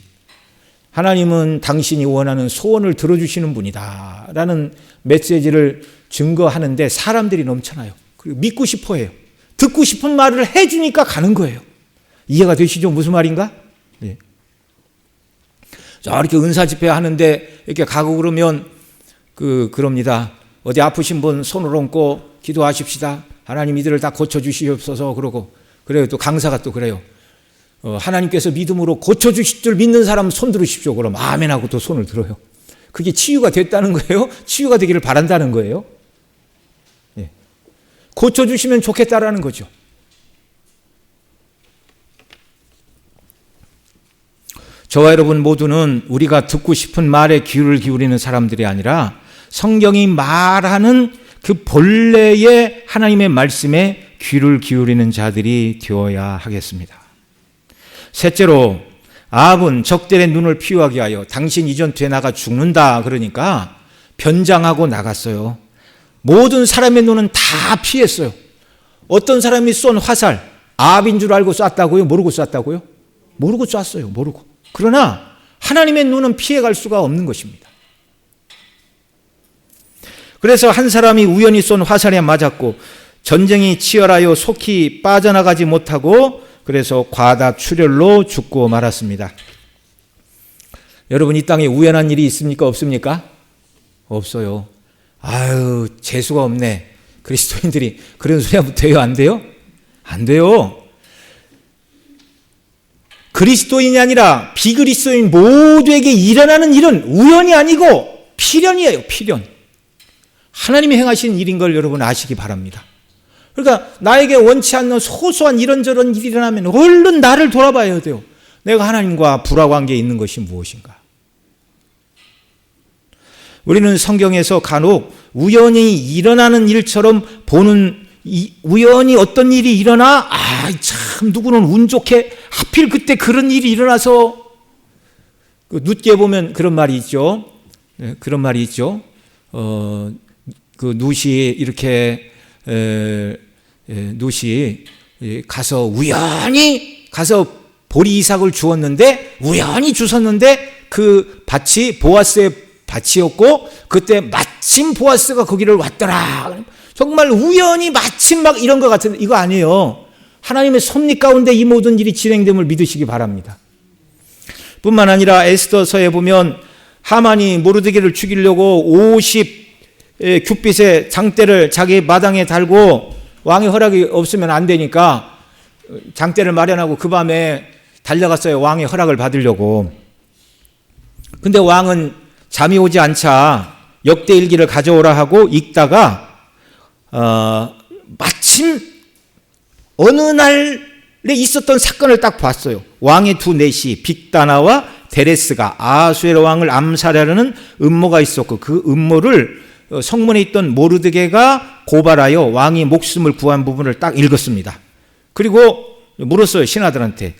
하나님은 당신이 원하는 소원을 들어주시는 분이다 라는 메시지를 증거하는데 사람들이 넘쳐나요. 그리고 믿고 싶어 해요. 듣고 싶은 말을 해주니까 가는 거예요. 이해가 되시죠? 무슨 말인가? 네. 자, 이렇게 은사 집회 하는데 이렇게 가고 그러면 그럽니다. 어디 아프신 분 손을 얹고 기도하십시다. 하나님 이들을 다 고쳐주시옵소서 그러고 그래요. 또 강사가 또 그래요. 하나님께서 믿음으로 고쳐주실 줄 믿는 사람 손 들으십시오. 그럼 아멘 하고 또 손을 들어요. 그게 치유가 됐다는 거예요? 치유가 되기를 바란다는 거예요? 예. 고쳐주시면 좋겠다라는 거죠. 저와 여러분 모두는 우리가 듣고 싶은 말에 귀를 기울이는 사람들이 아니라 성경이 말하는 그 본래의 하나님의 말씀에 귀를 기울이는 자들이 되어야 하겠습니다. 셋째로 아합은 적들의 눈을 피하게 하여 당신 이 전투에 나가 죽는다 그러니까 변장하고 나갔어요. 모든 사람의 눈은 다 피했어요. 어떤 사람이 쏜 화살 아합인 줄 알고 쐈다고요? 모르고 쐈다고요? 모르고 쐈어요. 모르고. 그러나 하나님의 눈은 피해갈 수가 없는 것입니다. 그래서 한 사람이 우연히 쏜 화살에 맞았고 전쟁이 치열하여 속히 빠져나가지 못하고 그래서 과다 출혈로 죽고 말았습니다. 여러분, 이 땅에 우연한 일이 있습니까? 없습니까? 없어요. 아유, 재수가 없네. 그리스도인들이 그런 소리 하면 돼요? 안 돼요? 안 돼요. 그리스도인이 아니라 비그리스도인 모두에게 일어나는 일은 우연이 아니고 필연이에요. 필연. 하나님이 행하신 일인 걸 여러분 아시기 바랍니다. 그러니까 나에게 원치 않는 소소한 이런저런 일이 일어나면 얼른 나를 돌아봐야 돼요. 내가 하나님과 불화관계에 있는 것이 무엇인가. 우리는 성경에서 간혹 우연히 일어나는 일처럼 보는, 우연히 어떤 일이 일어나, 참 누구는 운 좋게 하필 그때 그런 일이 일어나서, 눕게 보면 그런 말이 있죠. 그런 말이 있죠. 그 룻이 이렇게 룻이 가서 우연히 가서 보리 이삭을 주었는데, 우연히 주웠는데 그 밭이 보아스의 밭이었고, 그때 마침 보아스가 거기를 왔더라. 정말 우연히 마침 막 이런 것 같은데 이거 아니에요. 하나님의 섭리 가운데 이 모든 일이 진행됨을 믿으시기 바랍니다. 뿐만 아니라 에스더서에 보면 하만이 모르드게를 죽이려고 50 큐빗의 장대를 자기 마당에 달고, 왕의 허락이 없으면 안 되니까 장대를 마련하고 그 밤에 달려갔어요. 왕의 허락을 받으려고. 근데 왕은 잠이 오지 않자 역대일기를 가져오라 하고 읽다가 마침 어느 날에 있었던 사건을 딱 봤어요. 왕의 두 내시 빅다나와 데레스가 아하수에로 왕을 암살하려는 음모가 있었고, 그 음모를 성문에 있던 모르드게가 고발하여 왕이 목숨을 구한 부분을 딱 읽었습니다. 그리고 물었어요, 신하들한테.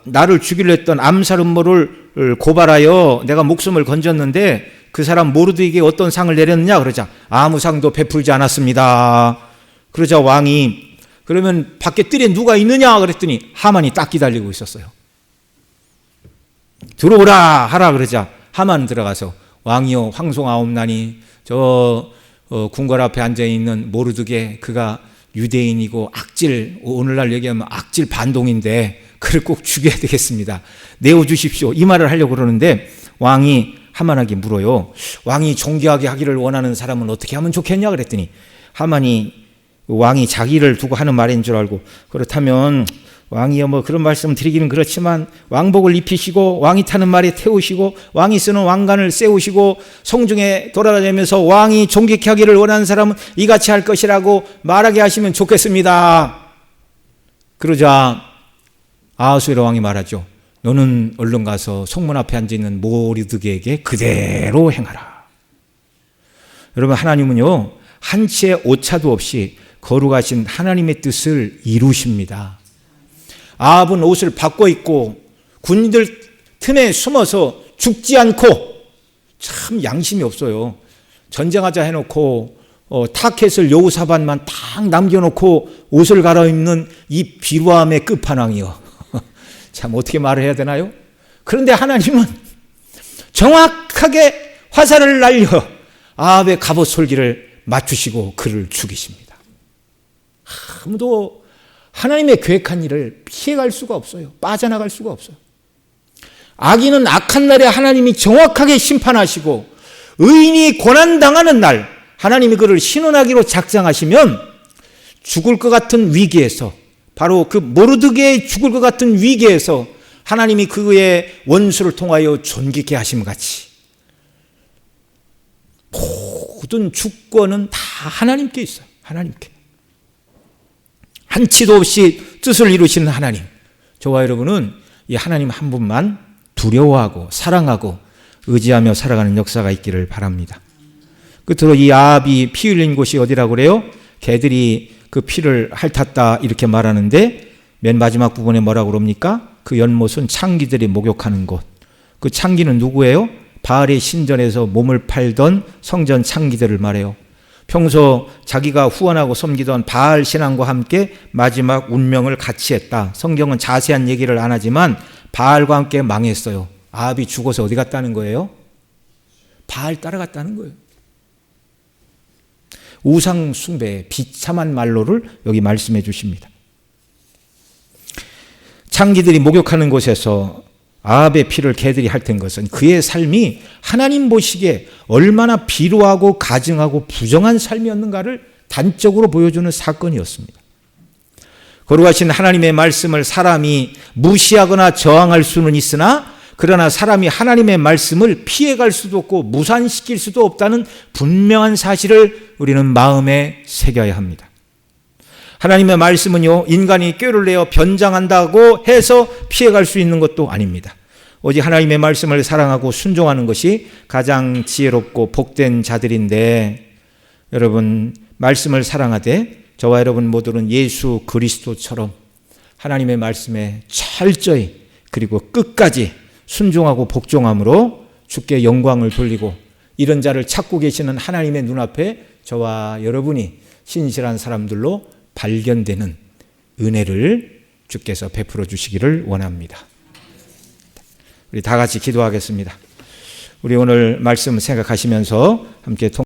나를 죽이려 했던 암살 음모를 고발하여 내가 목숨을 건졌는데 그 사람 모르드게에게 어떤 상을 내렸느냐? 그러자 아무 상도 베풀지 않았습니다. 그러자 왕이, 그러면 밖에 뜰에 누가 있느냐? 그랬더니 하만이 딱 기다리고 있었어요. 들어오라 하라 그러자 하만 들어가서, 왕이여, 황송하옵나니 저 궁궐 앞에 앉아있는 모르드게, 그가 유대인이고 악질, 오늘날 얘기하면 악질 반동인데 그를 꼭 죽여야 되겠습니다. 내어주십시오. 이 말을 하려고 그러는데 왕이 하만에게 물어요. 왕이 존귀하게 하기를 원하는 사람은 어떻게 하면 좋겠냐? 그랬더니 하만이, 왕이 자기를 두고 하는 말인 줄 알고, 그렇다면 왕이여, 뭐 그런 말씀 드리기는 그렇지만 왕복을 입히시고 왕이 타는 말에 태우시고 왕이 쓰는 왕관을 세우시고 성중에 돌아다니면서 왕이 존귀케 하기를 원하는 사람은 이같이 할 것이라고 말하게 하시면 좋겠습니다. 그러자 아하수에로 왕이 말하죠. 너는 얼른 가서 성문 앞에 앉아있는 모르드게에게 그대로 행하라. 여러분, 하나님은요, 한치의 오차도 없이 거룩하신 하나님의 뜻을 이루십니다. 아합은 옷을 바꿔 입고 군인들 틈에 숨어서 죽지 않고, 참 양심이 없어요. 전쟁하자 해놓고 타켓을 여우사반만 딱 남겨놓고 옷을 갈아입는 이 비루함의 끝판왕이요. 참 어떻게 말을 해야 되나요? 그런데 하나님은 정확하게 화살을 날려 아합의 갑옷 솔기를 맞추시고 그를 죽이십니다. 아무도 하나님의 계획한 일을 피해갈 수가 없어요. 빠져나갈 수가 없어요. 악인은 악한 날에 하나님이 정확하게 심판하시고, 의인이 고난당하는 날 하나님이 그를 신원하기로 작정하시면 죽을 것 같은 위기에서, 바로 그 모르드게의 죽을 것 같은 위기에서 하나님이 그의 원수를 통하여 존귀케 하심 같이 모든 주권은 다 하나님께 있어요. 하나님께. 한치도 없이 뜻을 이루시는 하나님, 저와 여러분은 이 하나님 한 분만 두려워하고 사랑하고 의지하며 살아가는 역사가 있기를 바랍니다. 끝으로 이 아합이 피 흘린 곳이 어디라고 그래요? 개들이 그 피를 핥았다 이렇게 말하는데, 맨 마지막 부분에 뭐라고 그럽니까? 그 연못은 창기들이 목욕하는 곳. 그 창기는 누구예요? 바알의 신전에서 몸을 팔던 성전 창기들을 말해요. 평소 자기가 후원하고 섬기던 바알 신앙과 함께 마지막 운명을 같이 했다. 성경은 자세한 얘기를 안 하지만 바알과 함께 망했어요. 아합이 죽어서 어디 갔다는 거예요? 바알 따라갔다는 거예요. 우상 숭배의 비참한 말로를 여기 말씀해 주십니다. 창기들이 목욕하는 곳에서 아합의 피를 개들이 핥은 것은 그의 삶이 하나님 보시기에 얼마나 비루하고 가증하고 부정한 삶이었는가를 단적으로 보여주는 사건이었습니다. 거룩하신 하나님의 말씀을 사람이 무시하거나 저항할 수는 있으나 그러나 사람이 하나님의 말씀을 피해갈 수도 없고 무산시킬 수도 없다는 분명한 사실을 우리는 마음에 새겨야 합니다. 하나님의 말씀은요, 인간이 꾀를 내어 변장한다고 해서 피해갈 수 있는 것도 아닙니다. 오직 하나님의 말씀을 사랑하고 순종하는 것이 가장 지혜롭고 복된 자들인데, 여러분 말씀을 사랑하되 저와 여러분 모두는 예수 그리스도처럼 하나님의 말씀에 철저히 그리고 끝까지 순종하고 복종함으로 주께 영광을 돌리고, 이런 자를 찾고 계시는 하나님의 눈앞에 저와 여러분이 신실한 사람들로 발견되는 은혜를 주께서 베풀어 주시기를 원합니다. 우리 다 같이 기도하겠습니다. 우리 오늘 말씀 생각하시면서 함께